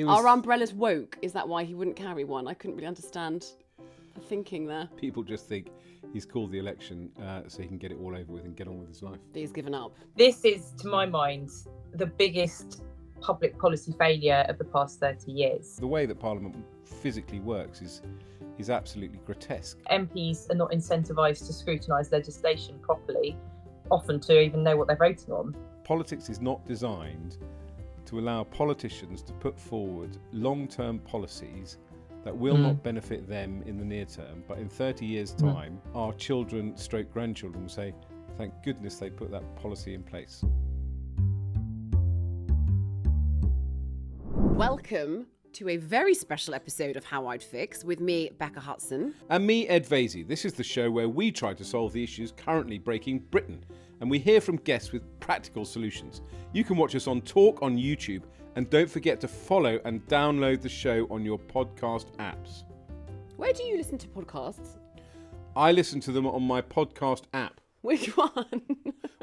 Are umbrellas woke? Is that why he wouldn't carry one? I couldn't really understand the thinking there. People just think he's called the election so he can get it all over with and get on with his life. He's given up. This is, to my mind, the biggest public policy failure of the past 30 years. The way that Parliament physically works is absolutely grotesque. MPs are not incentivised to scrutinise legislation properly, often to even know what they're voting on. Politics is not designed to allow politicians to put forward long-term policies that will not benefit them in the near term, but in 30 years' time, our children / grandchildren will say, thank goodness they put that policy in place. Welcome to a very special episode of How I'd Fix with me, Becca Hutson. And me, Ed Vaizey. This is the show where we try to solve the issues currently breaking Britain, and we hear from guests with practical solutions. You can watch us on Talk on YouTube, and don't forget to follow and download the show on your podcast apps. Where do you listen to podcasts? I listen to them on my podcast app. Which one?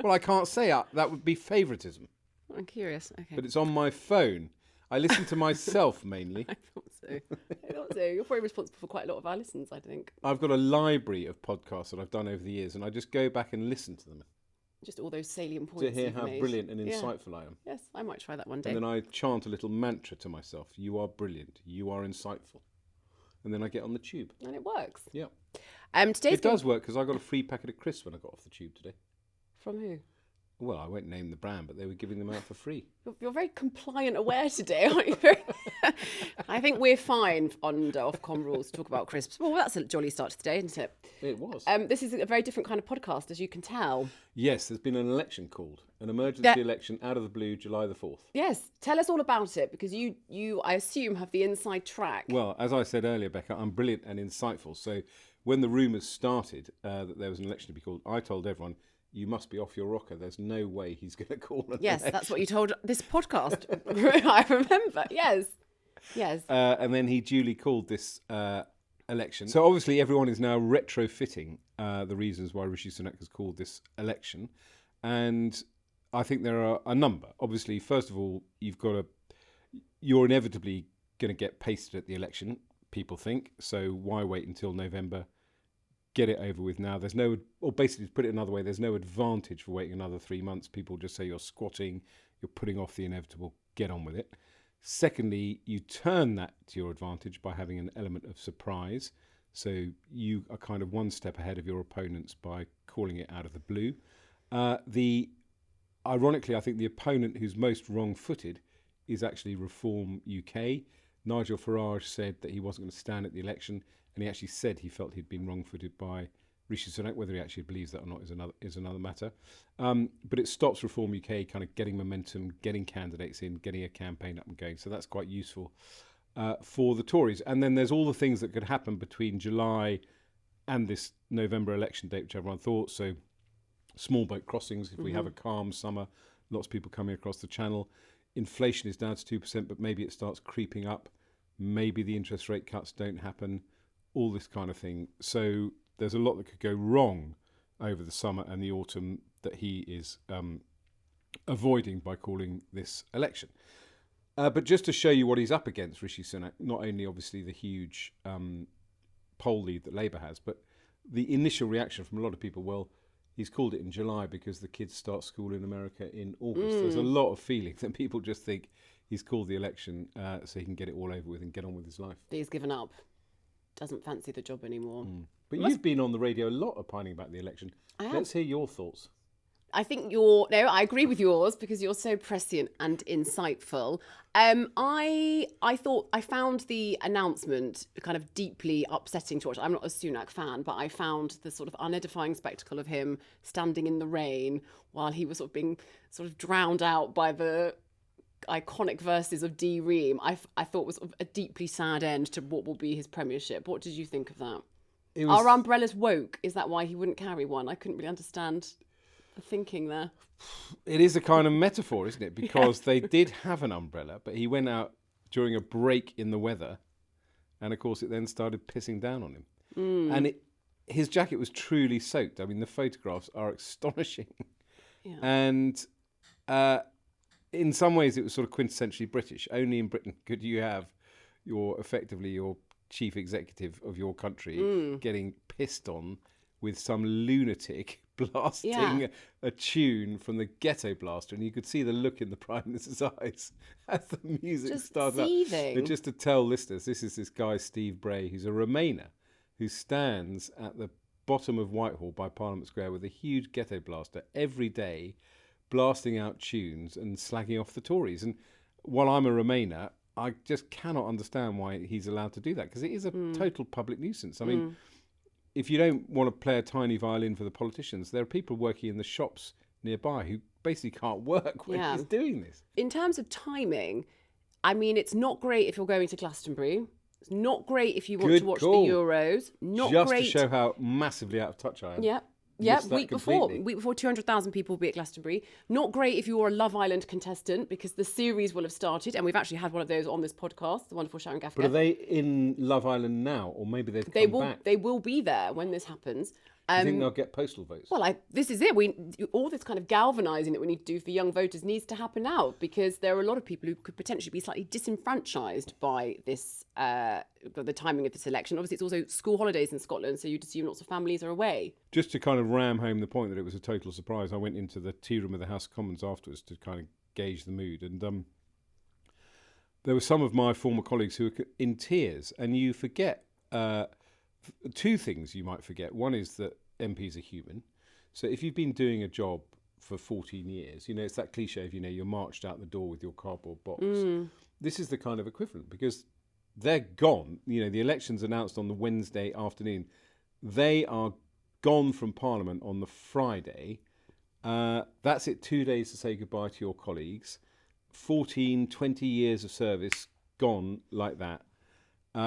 Well, I can't say that would be favouritism. I'm curious. Okay. But it's on my phone. I listen to myself mainly. I thought so. You're probably responsible for quite a lot of our listens, I think. I've got a library of podcasts that I've done over the years, and I just go back and listen to them. Just all those salient points To hear you've how made. brilliant and insightful I am. Yes, I might try that one day. And then I chant a little mantra to myself. You are brilliant. You are insightful. And then I get on the tube. And it works. Yeah. Today's It does work because I got a free packet of crisps when I got off the tube today. From who? Well, I won't name the brand, but they were giving them out for free. You're very compliant aware today, aren't you? I think we're fine under Ofcom rules to talk about crisps. Well, that's a jolly start to the day, isn't it? It was. This is a very different kind of podcast, as you can tell. Yes, there's been an election called. An emergency election out of the blue, July the 4th. Yes, tell us all about it, because you, I assume, have the inside track. Well, as I said earlier, Becca, I'm brilliant and insightful. So when the rumours started that there was an election to be called, I told everyone, you must be off your rocker. There's no way he's going to call an Yes, election. that's what you told this podcast. I remember, yes. And then he duly called this election. So obviously everyone is now retrofitting the reasons why Rishi Sunak has called this election. And I think there are a number. Obviously, first of all, you're inevitably going to get pasted at the election, people think. So why wait until November? Get it over with now. Basically, to put it another way, there's no advantage for waiting another 3 months. People just say you're squatting, you're putting off the inevitable, get on with it. Secondly, you turn that to your advantage by having an element of surprise. So you are kind of one step ahead of your opponents by calling it out of the blue. Ironically, I think the opponent who's most wrong-footed is actually Reform UK. Nigel Farage said that he wasn't going to stand at the election, and he actually said he felt he'd been wrong-footed by Rishi Sunak. Whether he actually believes that or not is another matter. But it stops Reform UK kind of getting momentum, getting candidates in, getting a campaign up and going. So that's quite useful for the Tories. And then there's all the things that could happen between July and this November election date, which everyone thought. So small boat crossings, if we have a calm summer, lots of people coming across the channel. Inflation is down to 2%, but maybe it starts creeping up. Maybe the interest rate cuts don't happen. All this kind of thing. So there's a lot that could go wrong over the summer and the autumn that he is avoiding by calling this election. But just to show you what he's up against, Rishi Sunak, not only obviously the huge poll lead that Labour has, but the initial reaction from a lot of people, well, he's called it in July because the kids start school in America in August. There's a lot of feeling that people just think he's called the election so he can get it all over with and get on with his life. He's given up. Doesn't fancy the job anymore. But you've been on the radio a lot opining about the election. I have. Let's hear your thoughts. I think I agree with yours because you're so prescient and insightful. I found the announcement kind of deeply upsetting to watch. I'm not a Sunak fan, but I found the sort of unedifying spectacle of him standing in the rain while he was sort of being sort of drowned out by the iconic verses of D Ream. I thought was a deeply sad end to what will be his premiership. What did you think of that? Are umbrellas woke? Is that why he wouldn't carry one? I couldn't really understand the thinking there. It is a kind of metaphor, isn't it? Because they did have an umbrella, but he went out during a break in the weather, and of course it then started pissing down on him. And his jacket was truly soaked. I mean, the photographs are astonishing. Yeah. And in some ways, it was sort of quintessentially British. Only in Britain could you have your chief executive of your country getting pissed on with some lunatic blasting a tune from the Ghetto Blaster, and you could see the look in the Prime Minister's eyes as the music Just started seething. up. Just to tell listeners, this is this guy Steve Bray, who's a Remainer, who stands at the bottom of Whitehall by Parliament Square with a huge Ghetto Blaster every day, blasting out tunes and slagging off the Tories. And while I'm a Remainer, I just cannot understand why he's allowed to do that, because it is a total public nuisance. I mean, if you don't want to play a tiny violin for the politicians, there are people working in the shops nearby who basically can't work when he's doing this. In terms of timing, I mean, it's not great if you're going to Glastonbury. It's not great if you want to watch the Euros. Not just great. To show how massively out of touch I am. Yeah, week before 200,000 people will be at Glastonbury. Not great if you're a Love Island contestant, because the series will have started, and we've actually had one of those on this podcast, the wonderful Sharon Gaffney. But are they in Love Island now, or maybe they've come back? They will be there when this happens. Do you think they'll get postal votes? Well, this is it. All this kind of galvanising that we need to do for young voters needs to happen now, because there are a lot of people who could potentially be slightly disenfranchised by this, the timing of this election. Obviously, it's also school holidays in Scotland, so you'd assume lots of families are away. Just to kind of ram home the point that it was a total surprise, I went into the tea room of the House of Commons afterwards to kind of gauge the mood, and there were some of my former colleagues who were in tears, and you forget... two things you might forget. One is that MPs are human. So if you've been doing a job for 14 years, it's that cliche of, you're marched out the door with your cardboard box. This is the kind of equivalent, because they're gone. The election's announced on the Wednesday afternoon. They are gone from Parliament on the Friday. That's it, 2 days to say goodbye to your colleagues. 14, 20 years of service gone like that.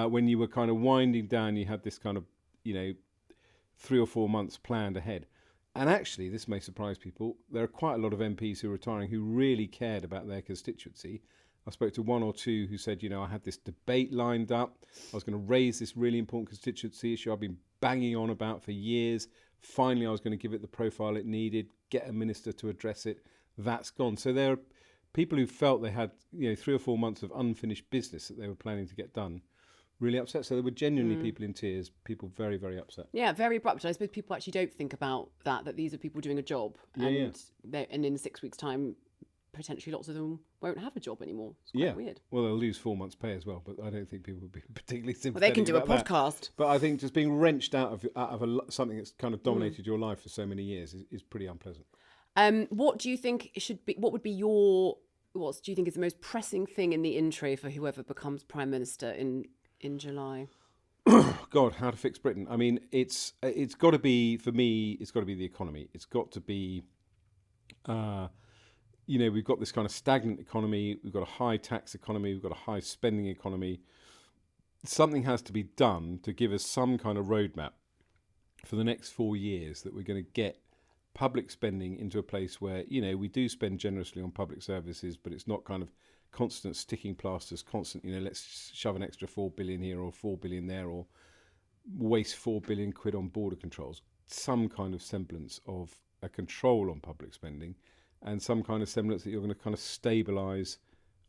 When you were kind of winding down, you had this kind of, 3 or 4 months planned ahead. And actually, this may surprise people, there are quite a lot of MPs who are retiring who really cared about their constituency. I spoke to one or two who said, I had this debate lined up. I was going to raise this really important constituency issue I've been banging on about for years. Finally, I was going to give it the profile it needed, get a minister to address it. That's gone. So there are people who felt they had, 3 or 4 months of unfinished business that they were planning to get done. Really upset. So there were genuinely people in tears, people very, very upset. Yeah, very abrupt. I suppose people actually don't think about that these are people doing a job. And in 6 weeks' time, potentially lots of them won't have a job anymore. It's quite weird. Well, they'll lose 4 months' pay as well, but I don't think people would be particularly sympathetic. Well, they can do a about podcast. That. But I think just being wrenched out of something that's kind of dominated your life for so many years is pretty unpleasant. What do you think should be? What would be what do you think is the most pressing thing in the in-tray for whoever becomes Prime Minister in July? God, how to fix Britain? I mean, it's got to be, for me, it's got to be the economy. It's got to be, we've got this kind of stagnant economy. We've got a high tax economy. We've got a high spending economy. Something has to be done to give us some kind of roadmap for the next 4 years that we're going to get public spending into a place where, we do spend generously on public services, but it's not kind of constant sticking plasters, constant, let's shove an extra 4 billion here or 4 billion there, or waste 4 billion quid on border controls. Some kind of semblance of a control on public spending, and some kind of semblance that you're going to kind of stabilise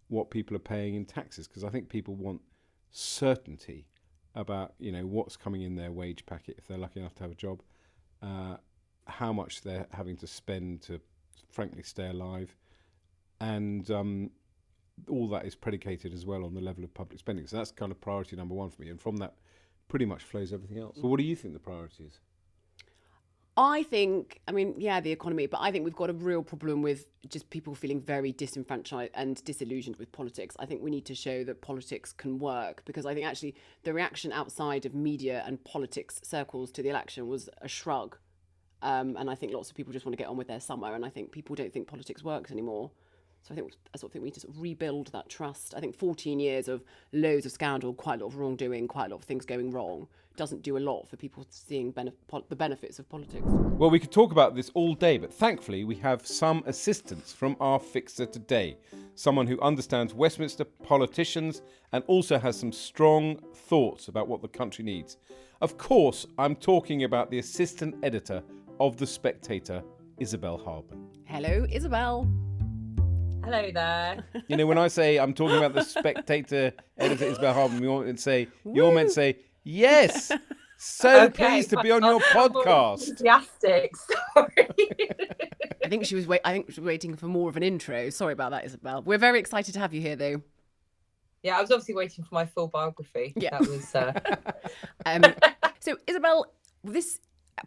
what people are paying in taxes, because I think people want certainty about, what's coming in their wage packet if they're lucky enough to have a job, how much they're having to spend to, frankly, stay alive, and all that is predicated as well on the level of public spending. So that's kind of priority number one for me. And from that pretty much flows everything else. So what do you think the priority is? I think, the economy, but I think we've got a real problem with just people feeling very disenfranchised and disillusioned with politics. I think we need to show that politics can work, because I think actually the reaction outside of media and politics circles to the election was a shrug. And I think lots of people just want to get on with their summer, and I think people don't think politics works anymore. So I sort of think we need to sort of rebuild that trust. I think 14 years of loads of scandal, quite a lot of wrongdoing, quite a lot of things going wrong, doesn't do a lot for people seeing the benefits of politics. Well, we could talk about this all day, but thankfully we have some assistance from our fixer today. Someone who understands Westminster politicians and also has some strong thoughts about what the country needs. Of course, I'm talking about the assistant editor of The Spectator, Isabel Hardman. Hello, Isabel. Hello there. You know, when I say I'm talking about the Spectator editor Isabel Hardman, you're meant to say, yes, so pleased to be on your podcast. Enthusiastic. Sorry. I think she was waiting for more of an intro. Sorry about that, Isabel. We're very excited to have you here, though. Yeah, I was obviously waiting for my full biography. Yeah. That was. So, Isabel, this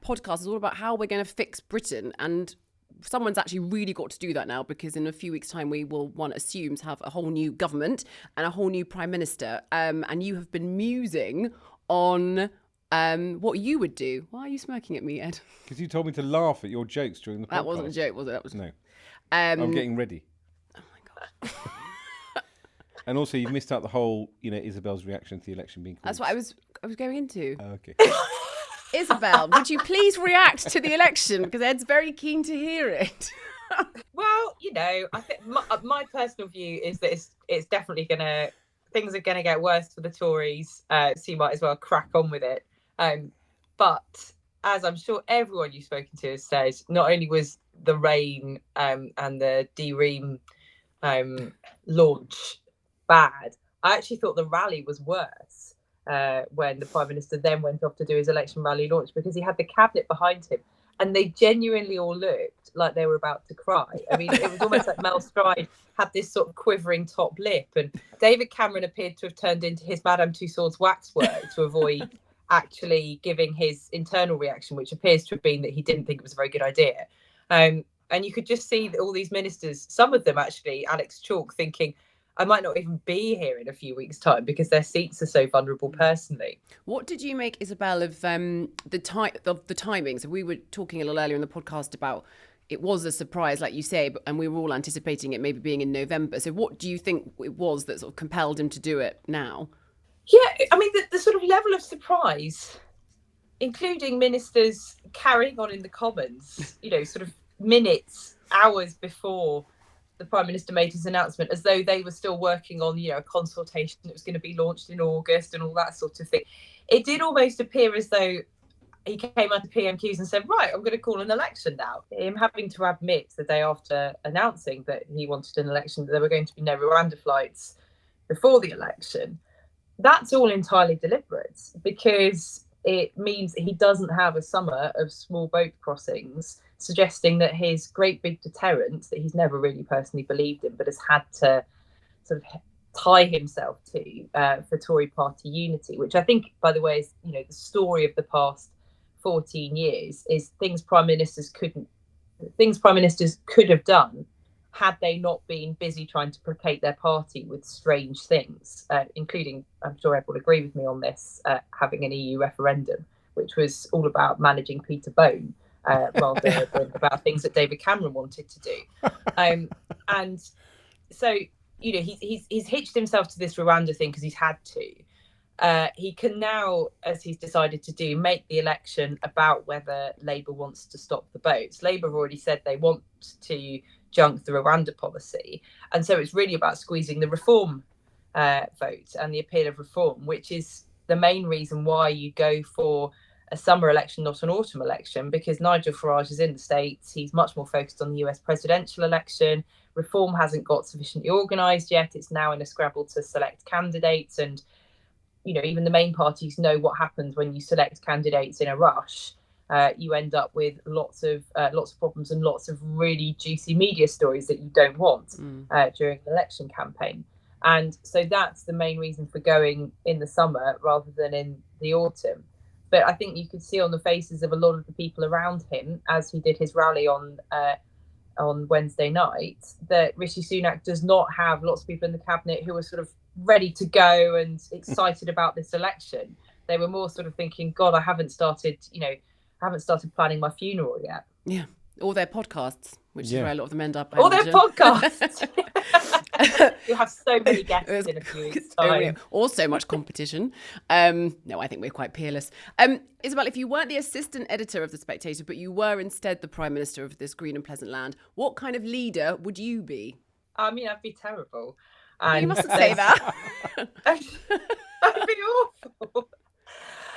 podcast is all about how we're going to fix Britain, and someone's actually really got to do that now, because in a few weeks' time we will, one assumes, have a whole new government and a whole new prime minister. And you have been musing on what you would do. Why are you smirking at me, Ed? Because you told me to laugh at your jokes during the podcast. That wasn't a joke, was it? That was no. I'm getting ready. Oh my god. And also, you've missed out the whole, Isabel's reaction to the election being called. That's what I was going into. Okay. Isabel, would you please react to the election? Because Ed's very keen to hear it. Well, I think my personal view is that it's definitely things are gonna get worse for the Tories. So you might as well crack on with it. But as I'm sure everyone you've spoken to has said, not only was the rain and the DREAM launch bad, I actually thought the rally was worse when the Prime Minister then went off to do his election rally launch, because he had the cabinet behind him and they genuinely all looked like they were about to cry. I mean, it was almost like Mel Stride had this sort of quivering top lip, and David Cameron appeared to have turned into his Madame Tussauds waxwork to avoid actually giving his internal reaction, which appears to have been that he didn't think it was a very good idea. And you could just see that all these ministers, some of them actually, Alex Chalk, thinking, I might not even be here in a few weeks' time because their seats are so vulnerable personally. What did you make, Isabel, of the timing? So we were talking a little earlier in the podcast about it was a surprise, like you say, and we were all anticipating it maybe being in November. So what do you think it was that sort of compelled him to do it now? Yeah, I mean, the sort of level of surprise, including ministers carrying on in the Commons, sort of minutes, hours before the Prime Minister made his announcement, as though they were still working on, a consultation that was going to be launched in August and all that sort of thing. It did almost appear as though he came under PMQs and said, right, I'm going to call an election now. Him having to admit the day after announcing that he wanted an election that there were going to be no Rwanda flights before the election, that's all entirely deliberate, because it means that he doesn't have a summer of small boat crossings, suggesting that his great big deterrent that he's never really personally believed in, but has had to sort of tie himself to for Tory party unity, which I think, by the way, is the story of the past 14 years, is things prime ministers could have done had they not been busy trying to placate their party with strange things, including, I'm sure everyone will agree with me on this, having an EU referendum, which was all about managing Peter Bone, rather than about things that David Cameron wanted to do. And so, he's hitched himself to this Rwanda thing because he's had to. He can now, as he's decided to do, make the election about whether Labour wants to stop the boats. Labour have already said they want to junk the Rwanda policy. And so it's really about squeezing the reform vote and the appeal of reform, which is the main reason why you go for a summer election, not an autumn election, because Nigel Farage is in the States. He's much more focused on the US presidential election. Reform hasn't got sufficiently organised yet. It's now in a scrabble to select candidates. And, even the main parties know what happens when you select candidates in a rush. You end up with lots of problems and lots of really juicy media stories that you don't want during an election campaign. And so that's the main reason for going in the summer rather than in the autumn. But I think you could see on the faces of a lot of the people around him, as he did his rally on Wednesday night, that Rishi Sunak does not have lots of people in the cabinet who are sort of ready to go and excited about this election. They were more sort of thinking, God, I haven't started planning my funeral yet. Yeah. Or their podcasts, which is where a lot of them end up. Or their podcasts. You'll have so many guests in a few weeks' time. Or so much competition. No, I think we're quite peerless. Isabel, if you weren't the assistant editor of The Spectator, but you were instead the Prime Minister of this green and pleasant land, what kind of leader would you be? I mean, I'd be terrible. You mustn't say that. I'd be awful.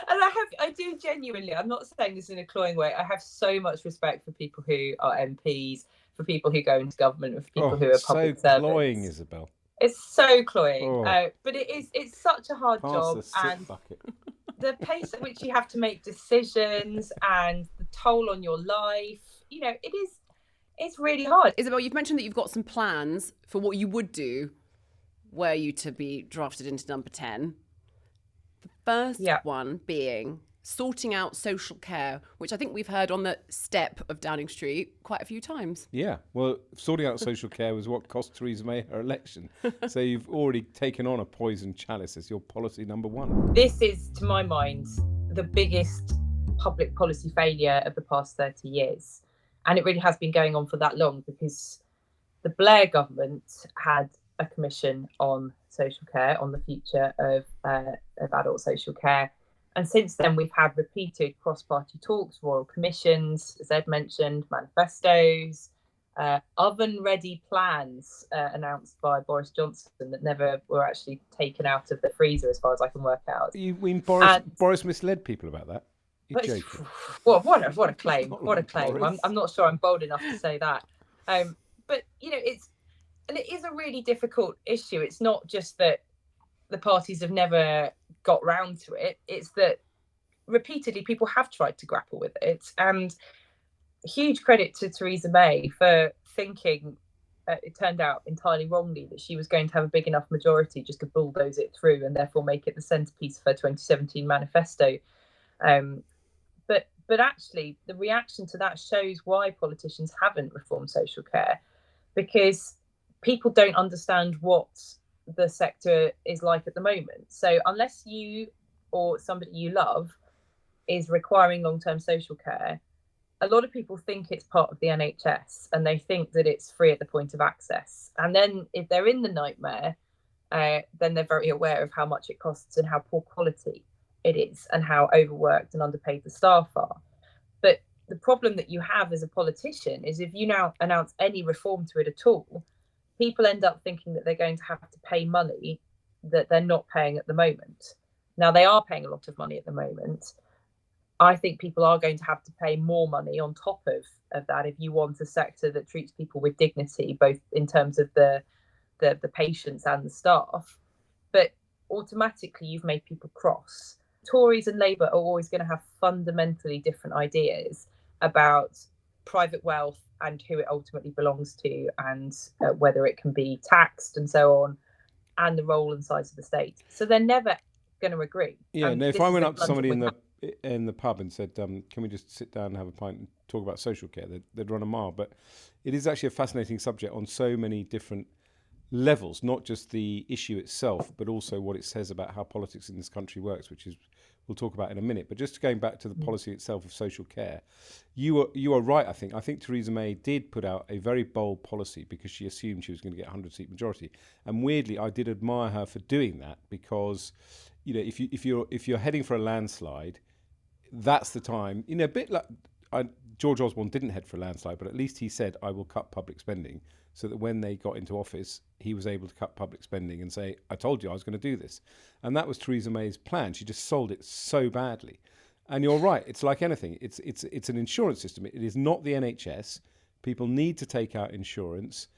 And I do genuinely, I'm not saying this in a cloying way, I have so much respect for people who are MPs, for people who go into government and for people who are so public servants. cloying, Isabel. It's so cloying, Oh. but it's such a hard Pass job, the soot and bucket. the pace at which you have to make decisions and the toll on your life, it's really hard. Isabel, you've mentioned that you've got some plans for what you would do were you to be drafted into number 10. The first one being sorting out social care, which I think we've heard on the step of Downing Street quite a few times. Yeah, well, sorting out social care was what cost Theresa May her election. So you've already taken on a poison chalice as your policy number 1. This is, to my mind, the biggest public policy failure of the past 30 years. And it really has been going on for that long, because the Blair government had a commission on social care, on the future of adult social care. And since then, we've had repeated cross-party talks, royal commissions, as Ed mentioned, manifestos, oven-ready plans announced by Boris Johnson that never were actually taken out of the freezer, as far as I can work out. You mean Boris misled people about that? You're joking. What a claim! What a claim! I'm not sure I'm bold enough to say that. But it is a really difficult issue. It's not just that the parties have never got round to it. It's that repeatedly people have tried to grapple with it. And huge credit to Theresa May for thinking, it turned out entirely wrongly, that she was going to have a big enough majority just to bulldoze it through and therefore make it the centrepiece of her 2017 manifesto. But actually, the reaction to that shows why politicians haven't reformed social care, because people don't understand what the sector is like at the moment. So unless you or somebody you love is requiring long-term social care, a lot of people think it's part of the NHS and they think that it's free at the point of access. And then if they're in the nightmare, then they're very aware of how much it costs and how poor quality it is and how overworked and underpaid the staff are. But the problem that you have as a politician is if you now announce any reform to it at all, people end up thinking that they're going to have to pay money that they're not paying at the moment. Now, they are paying a lot of money at the moment. I think people are going to have to pay more money on top of that if you want a sector that treats people with dignity, both in terms of the patients and the staff. But automatically, you've made people cross. Tories and Labour are always going to have fundamentally different ideas about private wealth and who it ultimately belongs to, and whether it can be taxed and so on, and the role and size of the state. So they're never going to agree. Yeah, no, if I went up to somebody in the pub and said, can we just sit down and have a pint and talk about social care, they'd run a mile. But it is actually a fascinating subject on so many different levels, not just the issue itself, but also what it says about how politics in this country works, which is we'll talk about in a minute. But just going back to the policy itself of social care, you are right, I think. I think Theresa May did put out a very bold policy because she assumed she was going to get a 100-seat majority. And weirdly, I did admire her for doing that, because if you're heading for a landslide, that's the time. A bit like George Osborne didn't head for a landslide, but at least he said, I will cut public spending, so that when they got into office, he was able to cut public spending and say, I told you I was going to do this. And that was Theresa May's plan. She just sold it so badly. And you're right, it's like anything. It's an insurance system. It is not the NHS. People need to take out insurance.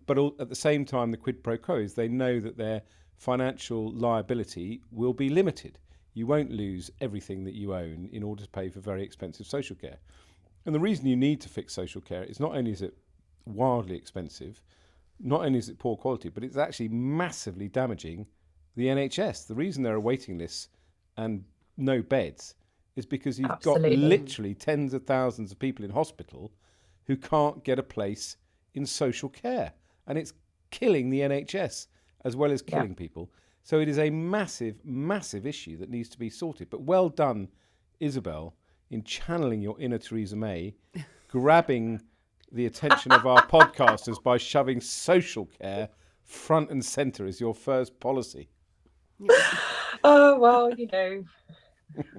But at the same time, the quid pro quo is they know that their financial liability will be limited. You won't lose everything that you own in order to pay for very expensive social care. And the reason you need to fix social care is not only is it wildly expensive, not only is it poor quality, but it's actually massively damaging the NHS. The reason there are waiting lists and no beds is because you've got literally tens of thousands of people in hospital who can't get a place in social care. And it's killing the NHS as well as killing people. So it is a massive, massive issue that needs to be sorted. But well done, Isabel, in channeling your inner Theresa May, grabbing the attention of our podcasters by shoving social care front and centre as your first policy. Oh, well,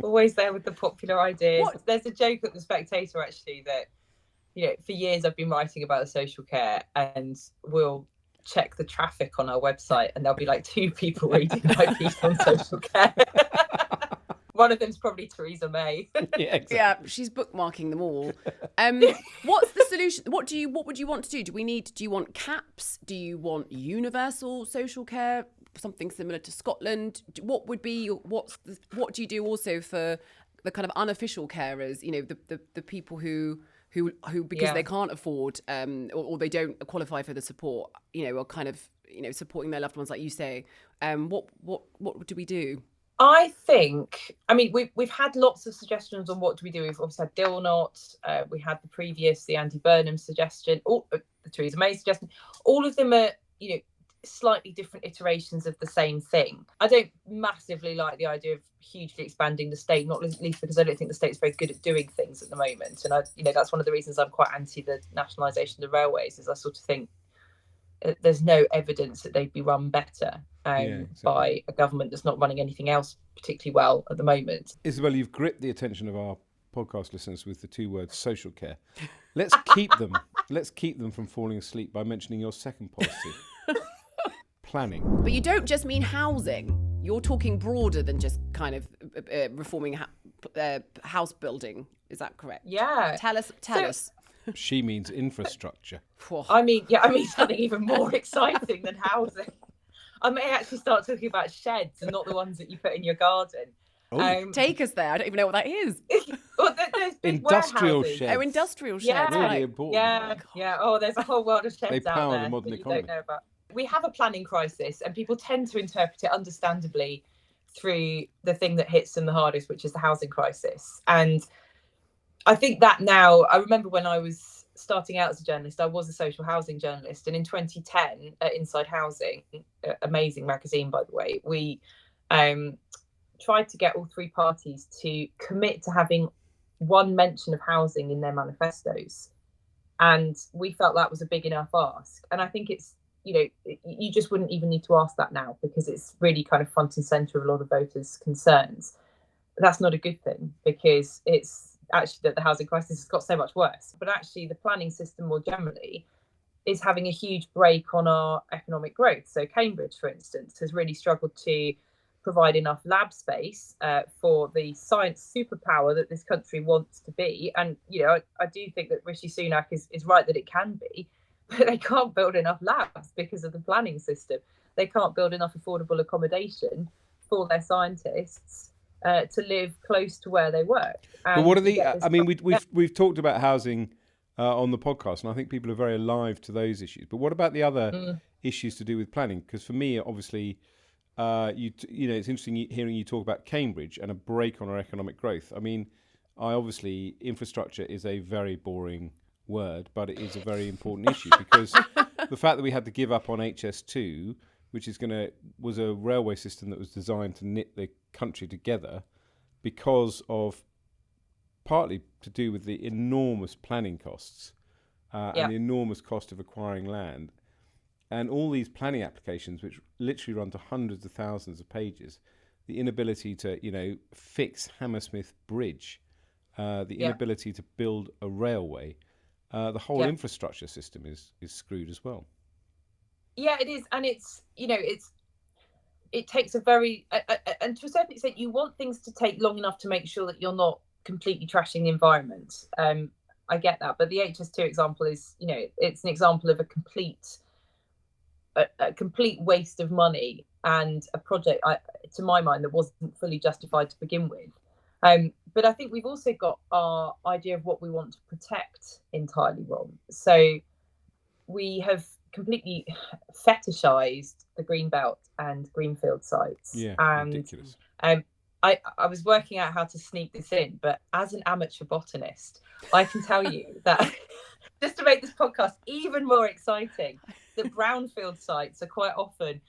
always there with the popular ideas. What? There's a joke at The Spectator, actually, that, for years I've been writing about social care, and we'll check the traffic on our website and there'll be like 2 people reading my piece on social care. One of them's probably Theresa May. Yeah, exactly. Yeah, she's bookmarking them all. What's the solution? What would you want to do? Do you want caps? Do you want universal social care? Something similar to Scotland? What do you do also for the kind of unofficial carers? You know, the people who because they can't afford or they don't qualify for the support, you know, are kind of, you know, supporting their loved ones, like you say. What do we do? I think, I mean, we've had lots of suggestions on what do we do. We've obviously had Dilnot, we had the Andy Burnham suggestion, the Theresa May suggestion. All of them are, you know, slightly different iterations of the same thing. I don't massively like the idea of hugely expanding the state, not least because I don't think the state's very good at doing things at the moment. And that's one of the reasons I'm quite anti the nationalisation of the railways, is I sort of think there's no evidence that they'd be run better by a government that's not running anything else particularly well at the moment. Isabel, you've gripped the attention of our podcast listeners with the two words social care. Let's keep them. Let's keep them from falling asleep by mentioning your second policy. Planning. But you don't just mean housing. You're talking broader than just kind of reforming house building. Is that correct? Yeah. Tell us. She means infrastructure. I mean something even more exciting than housing. I may actually start talking about sheds and not the ones that you put in your garden. Take us there. I don't even know what that is. Well, there's big industrial warehouses. sheds. Oh, industrial sheds. Yeah. Really right. important. Yeah. Oh, there's a whole world of sheds They out power there the modern that you economy. don't know about. We have a planning crisis, and people tend to interpret it understandably through the thing that hits them the hardest, which is the housing crisis. And I think that now, I remember when I was starting out as a journalist, I was a social housing journalist. And in 2010, at Inside Housing, amazing magazine, by the way, we tried to get all three parties to commit to having one mention of housing in their manifestos. And we felt that was a big enough ask. And I think it's, you know, you just wouldn't even need to ask that now, because it's really kind of front and centre of a lot of voters' concerns. But that's not a good thing, because it's actually that the housing crisis has got so much worse. But actually the planning system more generally is having a huge break on our economic growth. So Cambridge, for instance, has really struggled to provide enough lab space for the science superpower that this country wants to be. And, you know, I do think that Rishi Sunak is right that it can be, but they can't build enough labs because of the planning system. They can't build enough affordable accommodation for their scientists to live close to where they work. And but what are the? I mean, we've talked about housing on the podcast, and I think people are very alive to those issues. But what about the other issues to do with planning? Because for me, obviously, you know, it's interesting hearing you talk about Cambridge and a break on our economic growth. I mean, infrastructure is a very boring word, but it is a very important issue, because the fact that we had to give up on HS2, which was a railway system that was designed to knit the country together, because of partly to do with the enormous planning costs and the enormous cost of acquiring land, and all these planning applications which literally run to hundreds of thousands of pages, the inability to, you know, fix Hammersmith Bridge, the inability to build a railway, the whole infrastructure system is screwed as well. Yeah, it is. And it's, you know, it takes a very, and to a certain extent, you want things to take long enough to make sure that you're not completely trashing the environment. I get that. But the HS2 example is, you know, it's an example of a complete waste of money and a project, to my mind, that wasn't fully justified to begin with. But I think we've also got our idea of what we want to protect entirely wrong. So we have completely fetishized the Greenbelt and Greenfield sites. Yeah, and ridiculous. I was working out how to sneak this in, but as an amateur botanist, I can tell you that just to make this podcast even more exciting, the brownfield sites are quite often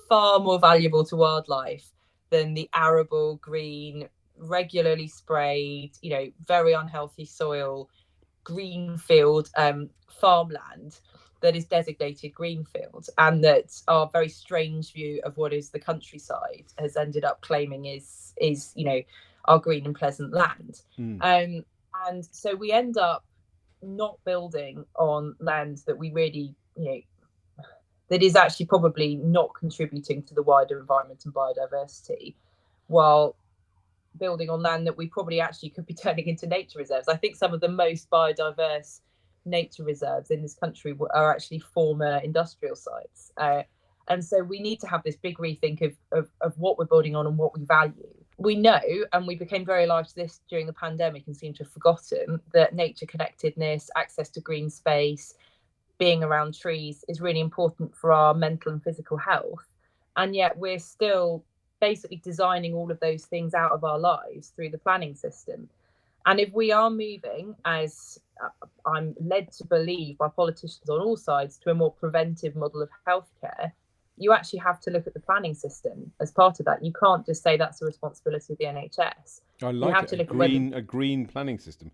far more valuable to wildlife than the arable, green, regularly sprayed, you know, very unhealthy soil, greenfield farmland that is designated greenfield, and that our very strange view of what is the countryside has ended up claiming is you know, our green and pleasant land. And so we end up not building on land that we really, you know, that is actually probably not contributing to the wider environment and biodiversity, while building on land that we probably actually could be turning into nature reserves. I think some of the most biodiverse nature reserves in this country are actually former industrial sites. And so we need to have this big rethink of what we're building on and what we value. We know, and we became very alive to this during the pandemic and seem to have forgotten, that nature connectedness, access to green space, being around trees is really important for our mental and physical health. And yet we're still basically designing all of those things out of our lives through the planning system. And if we are moving, as I'm led to believe by politicians on all sides, to a more preventive model of healthcare, you actually have to look at the planning system as part of that. You can't just say that's the responsibility of the NHS. I like it, a green planning system.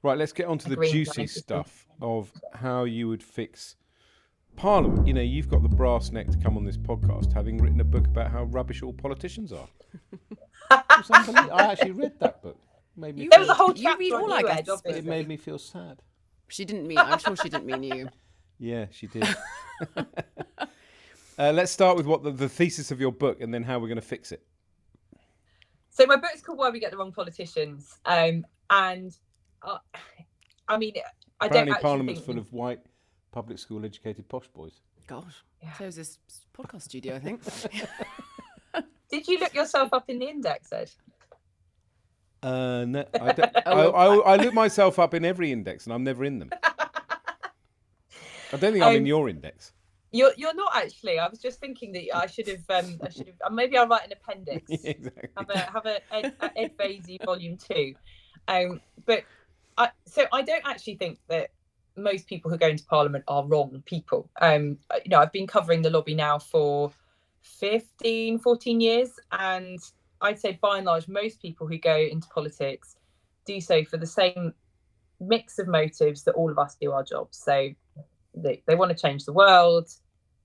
Right, let's get on to the juicy stuff of how you would fix Parliament. You know, you've got the brass neck to come on this podcast, having written a book about how rubbish all politicians are. I actually read that book. There was a whole chapter you read all, I guess. It made me feel sad. I'm sure she didn't mean you. Yeah, she did. Let's start with what the thesis of your book and then how we're going to fix it. So my book's called Why We Get the Wrong Politicians. And I mean, I Apparently don't actually Parliament's think... full of white, public school educated posh boys. Gosh, so is this podcast studio, I think. Did you look yourself up in the index, Ed? No, I don't. I look myself up in every index and I'm never in them. I don't think I'm in your index. You're not actually. I was just thinking that I should have. Maybe I'll write an appendix. Yeah, exactly. Have a Ed Vaizey Volume 2. But I don't actually think that most people who go into Parliament are wrong people. I've been covering the lobby now for 14 years, and I'd say by and large, most people who go into politics do so for the same mix of motives that all of us do our jobs. So they want to change the world,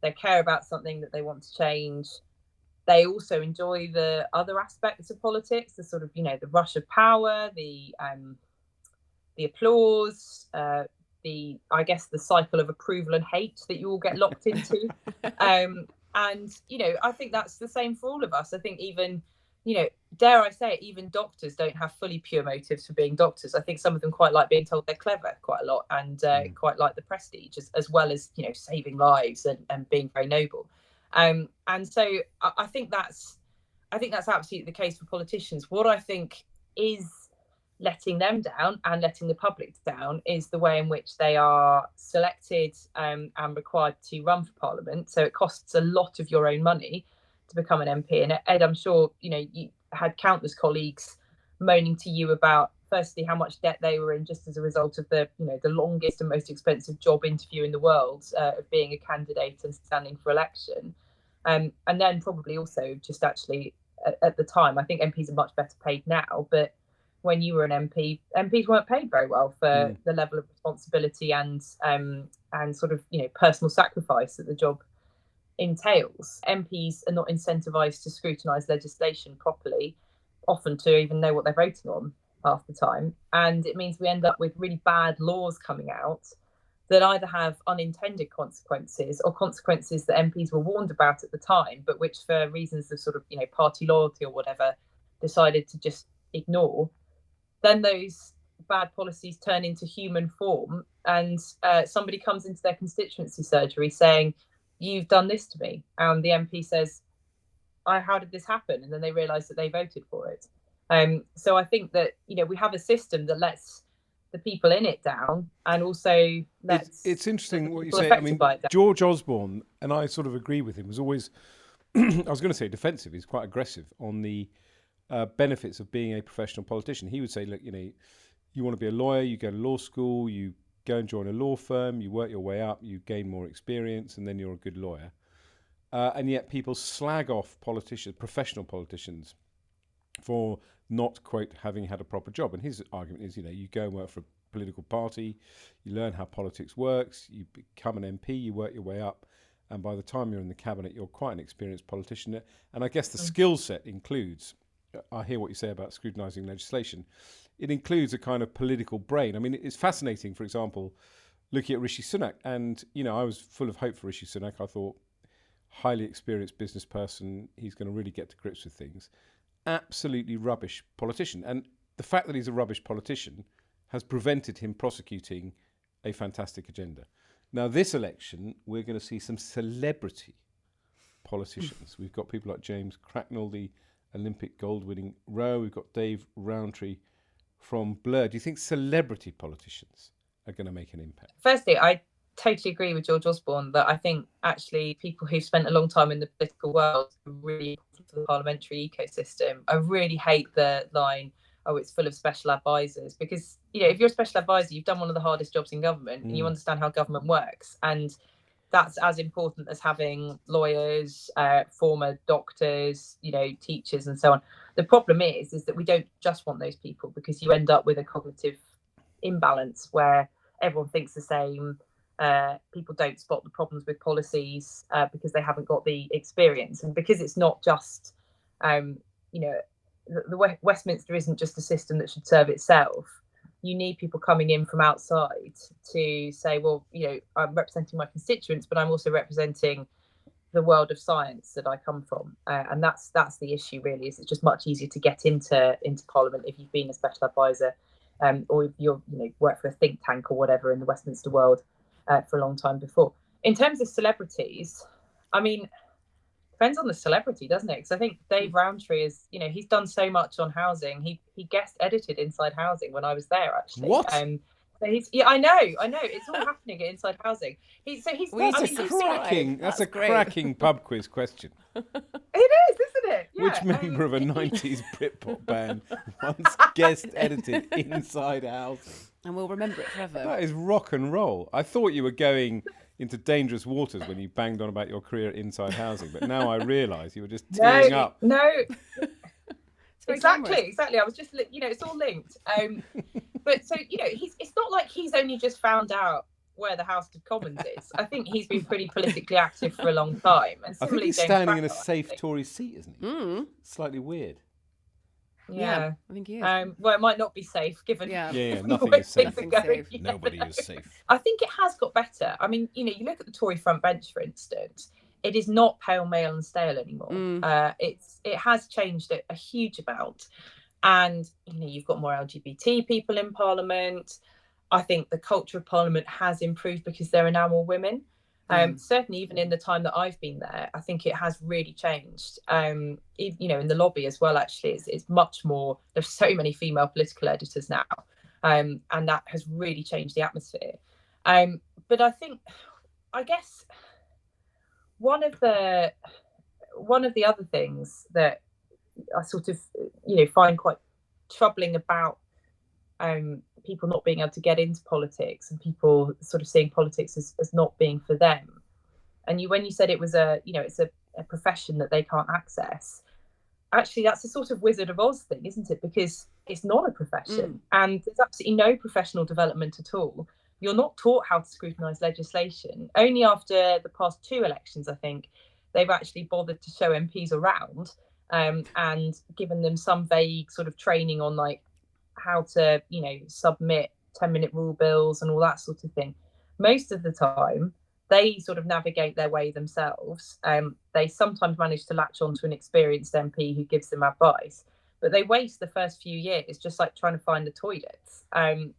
they care about something that they want to change. They also enjoy the other aspects of politics, the sort of, the rush of power, the applause, the cycle of approval and hate that you all get locked into. And, I think that's the same for all of us. I think even, dare I say it, even doctors don't have fully pure motives for being doctors. I think some of them quite like being told they're clever quite a lot and quite like the prestige as well as, saving lives and being very noble. And so I think that's absolutely the case for politicians. What I think is letting them down and letting the public down is the way in which they are selected and required to run for Parliament. So it costs a lot of your own money to become an MP. And Ed, I'm sure, you had countless colleagues moaning to you about, firstly, how much debt they were in just as a result of the longest and most expensive job interview in the world of being a candidate and standing for election. And then probably also just actually at the time, I think MPs are much better paid now, but when you were an MP, MPs weren't paid very well for the level of responsibility and sort of, personal sacrifice that the job entails. MPs are not incentivized to scrutinise legislation properly, often to even know what they're voting on half the time. And it means we end up with really bad laws coming out that either have unintended consequences or consequences that MPs were warned about at the time, but which for reasons of sort of, party loyalty or whatever, decided to just ignore. Then those bad policies turn into human form and somebody comes into their constituency surgery saying, "You've done this to me." And the MP says, "How did this happen?" And then they realise that they voted for it. So I think that, we have a system that lets the people in it down and also lets... It's interesting what you say. I mean, George Osborne, and I sort of agree with him, was always, I was going to say defensive, he's quite aggressive on the benefits of being a professional politician. He would say, look, you want to be a lawyer, you go to law school, you go and join a law firm, you work your way up, you gain more experience, and then you're a good lawyer. And yet people slag off professional politicians, for not, quote, having had a proper job. And his argument is, you go and work for a political party, you learn how politics works, you become an MP, you work your way up, and by the time you're in the cabinet, you're quite an experienced politician. And I guess the skill set includes, I hear what you say about scrutinising legislation, it includes a kind of political brain. I mean, it's fascinating, for example, looking at Rishi Sunak. And, I was full of hope for Rishi Sunak. I thought, highly experienced business person, he's going to really get to grips with things. absolutely rubbish politician. And the fact that he's a rubbish politician has prevented him prosecuting a fantastic agenda. Now, this election, we're going to see some celebrity politicians. We've got people like James Cracknell, the Olympic gold-winning rower. We've got Dave Rowntree from Blur. Do you think celebrity politicians are going to make an impact? Firstly, I totally agree with George Osborne that I think actually people who've spent a long time in the political world are really important for the parliamentary ecosystem. I really hate the line, oh, it's full of special advisors, because, you know, if you're a special advisor, you've done one of the hardest jobs in government and you understand how government works. And that's as important as having lawyers, former doctors, you know, teachers and so on. The problem is that we don't just want those people, because you end up with a cognitive imbalance where everyone thinks the same. People don't spot the problems with policies because they haven't got the experience, and because it's not just, you know, the Westminster isn't just a system that should serve itself. You need people coming in from outside to say, well, you know, I'm representing my constituents, but I'm also representing the world of science that I come from, and that's the issue. Really, is it's just much easier to get into Parliament if you've been a special advisor, or if you're, you know, work for a think tank or whatever in the Westminster world for a long time before. In terms of celebrities, I mean, depends on the celebrity, doesn't it? Because I think Dave Rowntree is, you know, he's done so much on housing. He guest edited Inside Housing when I was there, actually. What? So he's, yeah, I know, it's all happening at Inside Housing. That's a cracking pub quiz question. It is, isn't it? Yeah, Which member of a 90s Britpop band once guest edited Inside Housing? And we'll remember it forever. That is rock and roll. I thought you were going into dangerous waters when you banged on about your career at Inside Housing, but now I realise you were just teeing up. No. Exactly. I was just, you know, it's all linked. But so, you know, it's not like he's only just found out where the House of Commons is. I think he's been pretty politically active for a long time. And I think he's standing in a safe Tory seat, isn't he? Slightly weird. Yeah, I think he is. Well, it might not be safe given. Yeah, nothing is safe. Nobody is safe. I think it has got better. I mean, you know, you look at the Tory front bench, for instance. It is not pale, male, and stale anymore. It has changed a huge amount, and you know, you've got more LGBT people in Parliament. I think the culture of Parliament has improved because there are now more women. Certainly, even in the time that I've been there, I think it has really changed. You know, in the lobby as well, actually, it's much more. There's so many female political editors now, and that has really changed the atmosphere. But I guess one of the other things that I sort of, you know, find quite troubling about people not being able to get into politics and people sort of seeing politics as not being for them. And when you said it was it's a profession that they can't access, actually that's a sort of Wizard of Oz thing, isn't it? Because it's not a profession and there's absolutely no professional development at all. You're not taught how to scrutinise legislation. Only after the past 2 elections, I think, they've actually bothered to show MPs around and given them some vague sort of training on like how to, you know, submit 10-minute rule bills and all that sort of thing. Most of the time, they sort of navigate their way themselves. They sometimes manage to latch onto an experienced MP who gives them advice, but they waste the first few years just like trying to find the toilets, and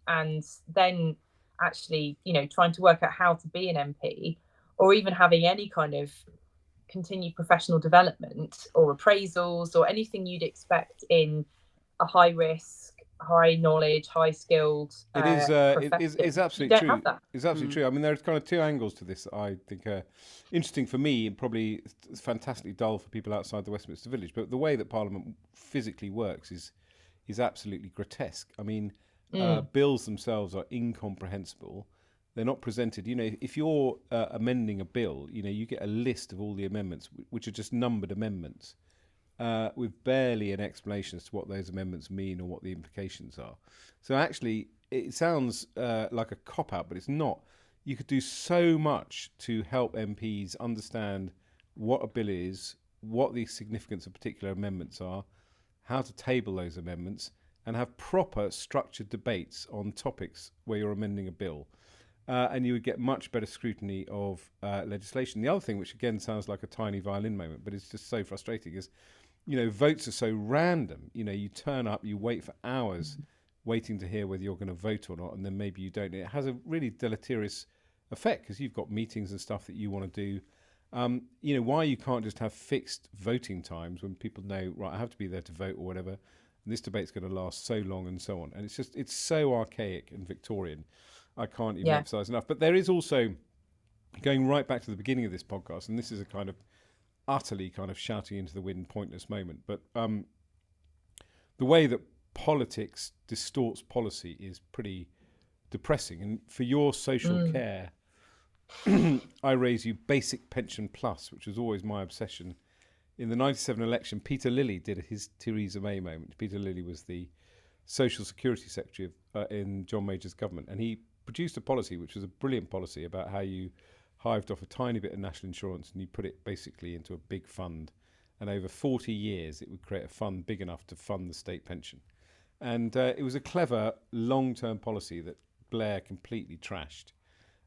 then actually, you know, trying to work out how to be an MP or even having any kind of continued professional development or appraisals or anything you'd expect in a high risk, high knowledge, high skilled. It's absolutely true. It's absolutely true. I mean, there's kind of 2 angles to this that I think are interesting for me and probably fantastically dull for people outside the Westminster Village. But the way that Parliament physically works is absolutely grotesque. I mean, bills themselves are incomprehensible. They're not presented. You know, if you're amending a bill, you know, you get a list of all the amendments, which are just numbered amendments, with barely an explanation as to what those amendments mean or what the implications are. So actually, it sounds like a cop-out, but it's not. You could do so much to help MPs understand what a bill is, what the significance of particular amendments are, how to table those amendments, and have proper structured debates on topics where you're amending a bill. And you would get much better scrutiny of legislation. The other thing, which again sounds like a tiny violin moment, but it's just so frustrating, is votes are so random. You turn up, you wait for hours waiting to hear whether you're going to vote or not, and then maybe you don't. It has a really deleterious effect because you've got meetings and stuff that you want to do. Why you can't just have fixed voting times when people know, right, I have to be there to vote or whatever, and this debate's going to last so long and so on. And it's so archaic and Victorian. I can't even emphasise enough. But there is also, going right back to the beginning of this podcast, and this is a kind of utterly kind of shouting into the wind, pointless moment, but the way that politics distorts policy is pretty depressing. And for your social care, I raise you Basic Pension Plus, which was always my obsession. In the 97 election, Peter Lilly did his Theresa May moment. Peter Lilly was the Social Security Secretary in John Major's government, and he produced a policy which was a brilliant policy about how you hived off a tiny bit of national insurance and you put it basically into a big fund, and over 40 years it would create a fund big enough to fund the state pension. And it was a clever long-term policy that Blair completely trashed,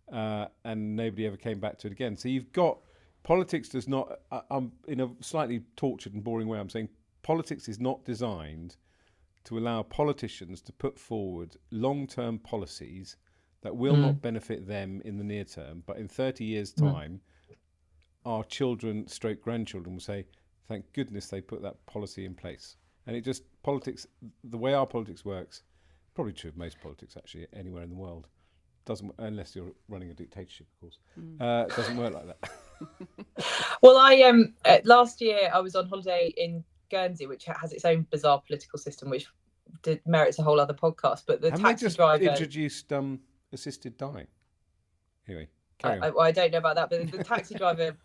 and nobody ever came back to it again. So you've got politics does not, I'm in a slightly tortured and boring way, I'm saying politics is not designed to allow politicians to put forward long-term policies that will not benefit them in the near term, but in 30 years' time, our children, stroke grandchildren will say, thank goodness they put that policy in place. And it just, politics, the way our politics works, probably true of most politics actually, anywhere in the world, doesn't, unless you're running a dictatorship, of course, it doesn't work like that. Well, I last year I was on holiday in Guernsey, which has its own bizarre political system, which merits a whole other podcast. But the taxi driver introduced assisted dying. Anyway, carry on. I don't know about that, but the taxi driver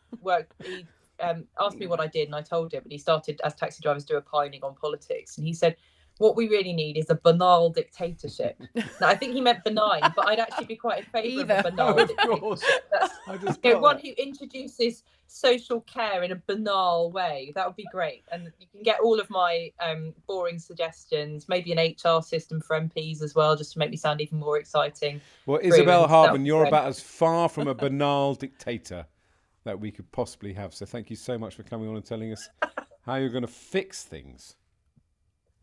he asked me what I did, and I told him. And he started, as taxi drivers do, opining on politics, and he said, what we really need is a banal dictatorship. Now, I think he meant benign, but I'd actually be quite in favour of a banal dictatorship. That's, one who introduces social care in a banal way. That would be great. And you can get all of my boring suggestions, maybe an HR system for MPs as well, just to make me sound even more exciting. Well, Isabel Hardman, you're about as far from a banal dictator that we could possibly have. So thank you so much for coming on and telling us how you're going to fix things.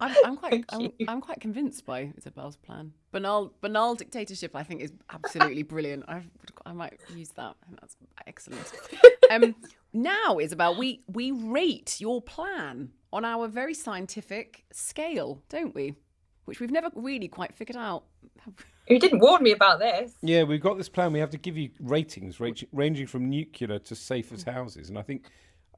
I'm quite convinced by Isabel's plan. Banal dictatorship, I think, is absolutely brilliant. I might use that. I think that's excellent. Now, Isabel, we rate your plan on our very scientific scale, don't we? Which we've never really quite figured out. You didn't warn me about this. Yeah, we've got this plan. We have to give you ratings ranging from nuclear to safe as houses, and I think.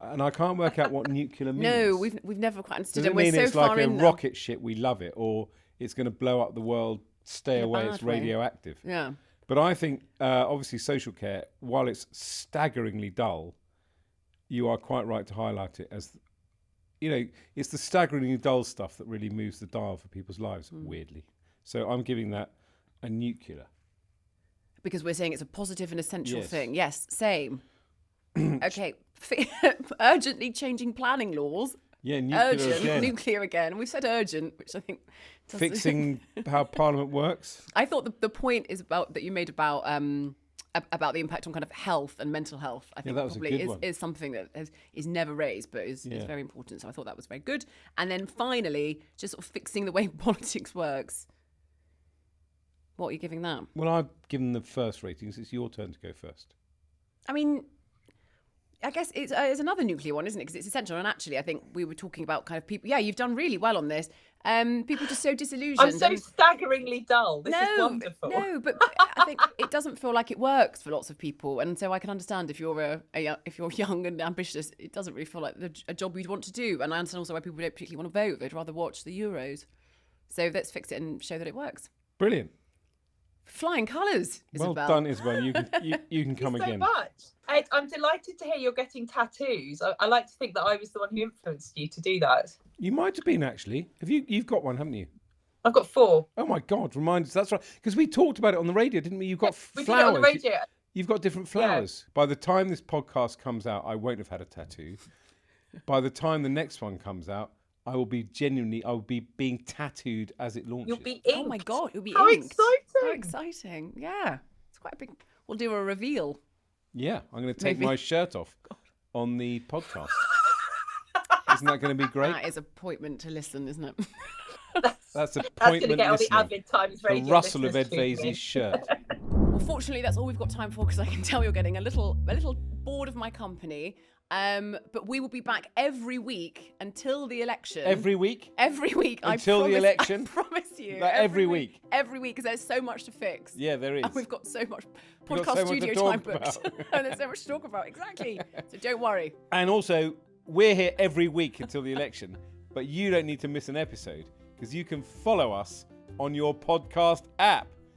And I can't work out what nuclear means. No, we've never quite understood. Does it mean we're so it's far like a in rocket ship, we love it, or it's going to blow up the world, stay away, it's radioactive? Yeah. But I think, obviously, social care, while it's staggeringly dull, you are quite right to highlight it as, it's the staggeringly dull stuff that really moves the dial for people's lives, weirdly. So I'm giving that a nuclear. Because we're saying it's a positive and essential thing. Yes, same. Okay, urgently changing planning laws. Yeah, nuclear again. We've said urgent, which I think fixing how Parliament works. I thought the point is that you made about the impact on kind of health and mental health. I think that was probably a good one. Is something that is never raised, but is very important. So I thought that was very good. And then finally, just sort of fixing the way politics works. What are you giving that? Well, I've given the first ratings. It's your turn to go first. I mean, I guess it's another nuclear one, isn't it? Because it's essential. And actually, I think we were talking about kind of people. Yeah, you've done really well on this. People just so disillusioned. I'm so staggeringly dull. This is wonderful. No, but I think it doesn't feel like it works for lots of people. And so I can understand if you're if you're young and ambitious, it doesn't really feel like a job you'd want to do. And I understand also why people don't particularly want to vote. They'd rather watch the Euros. So let's fix it and show that it works. Brilliant. Flying colours, Isabel. Well done, Isabel. You can come again. Thank you so much. Ed, I'm delighted to hear you're getting tattoos. I like to think that I was the one who influenced you to do that. You might have been, actually. You've got one, haven't you? I've got 4. Oh my God! Remind us. That's right. Because we talked about it on the radio, didn't we? You've got flowers. We did it on the radio. You've got different flowers. Yeah. By the time this podcast comes out, I won't have had a tattoo. By the time the next one comes out, I will be being tattooed as it launches. You'll be inked. Oh my God, you'll be How inked. exciting. How exciting. Yeah. It's quite a big... We'll do a reveal. Yeah, I'm going to take my shirt off on the podcast. Isn't that going to be great? That is appointment to listen, isn't it? That's going to appointment get all the listening. Avid Times The Radio rustle of listeners Ed tuning Vaizey's in. shirt. Well, fortunately, that's all we've got time for because I can tell you're getting a little bored of my company. But we will be back every week until the election. Every week? Every week. Until the election? I promise you. Like every week? Every week, because there's so much to fix. Yeah, there is. And we've got so much We've got podcast so much studio to time talk booked. about. And there's so much to talk about. Exactly. So don't worry. And also, we're here every week until the election, but you don't need to miss an episode because you can follow us on your podcast app.